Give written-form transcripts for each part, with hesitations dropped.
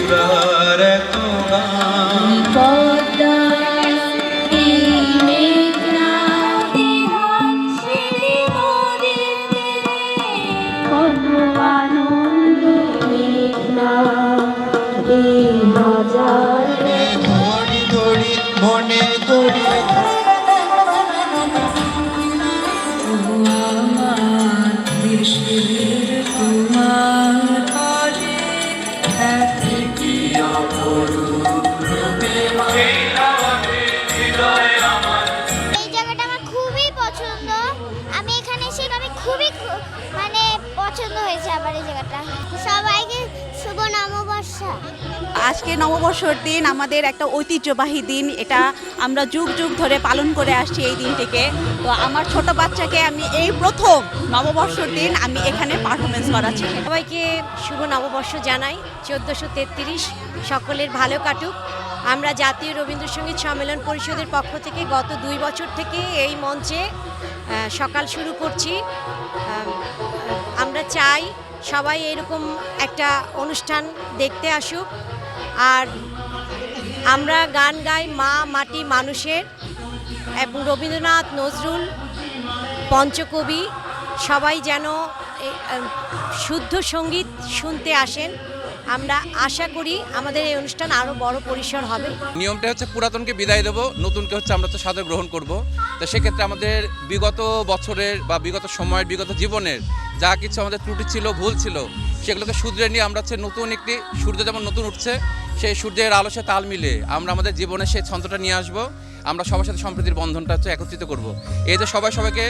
তার এত নাম। পদ্মা এই মেঘনা বিহাসিনী নদীর তীরে কত আনন্দ মেঘনা এই হাজার ধরি ধরি মনে করি আমার দেশের তোমার ঘরে এত কি এই জায়গাটা আমার খুবই পছন্দ। আমি এখানে এসে আমি খুবই মানে পছন্দ হয়েছে আমার এই জায়গাটা। সবাইকে শুভ নববর্ষ। আজকে নববর্ষর দিন আমাদের একটা ঐতিহ্যবাহী দিন, এটা আমরা যুগ যুগ ধরে পালন করে আসছি এই দিনটিকে। তো আমার ছোট বাচ্চাকে আমি এই প্রথম নববর্ষর দিন আমি এখানে পারফরমেন্স করাচ্ছি। সবাইকে শুভ নববর্ষ জানাই। 1433 সকলের ভালো কাটুক। আমরা জাতীয় রবীন্দ্রসঙ্গীত সম্মেলন পরিষদের পক্ষ থেকে গত 2 বছর থেকে এই মঞ্চে সকাল শুরু করছি। আমরা চাই সবাই এরকম একটা অনুষ্ঠান দেখতে আসুক। আর আমরা গান গাই মা মাটি মানুষের, এবং রবীন্দ্রনাথ, নজরুল, পঞ্চকবি সবাই যেন শুদ্ধ সঙ্গীত শুনতে আসেন। আমরা আশা করি আমাদের এই অনুষ্ঠান আরও বড় পরিসর হবে। নিয়মটা হচ্ছে পুরাতনকে বিদায় দেবো, নতুনকে হচ্ছে আমরা তো সাদর গ্রহণ করব। তো সেক্ষেত্রে আমাদের বিগত বছরের বা বিগত সময়ের বিগত জীবনের যা কিছু আমাদের ত্রুটি ছিল, ভুল ছিল, সেগুলোকে শুধরে নিয়ে আমরা হচ্ছে নতুন একটি সূর্য যেমন নতুন উঠছে, সেই সূর্যের আলো সে তাল মিলে আমরা আমাদের জীবনে সেই ছন্দটা নিয়ে আসবো। আমরা সবার সাথে সম্প্রীতির বন্ধনটা হচ্ছে একত্রিত করব। এই যে সবাইকে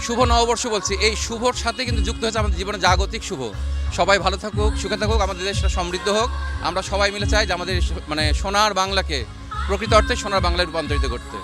শুভ নববর্ষ বলছি, এই শুভর সাথে কিন্তু যুক্ত হয়েছে আমাদের জীবনে জাগতিক শুভ। সবাই ভালো থাকুক, সুখে থাকুক, আমাদের দেশটা সমৃদ্ধ হোক। আমরা সবাই মিলে চাই যে আমাদের মানে সোনার বাংলাকে প্রকৃত অর্থে সোনার বাংলায় রূপান্তরিত করতে।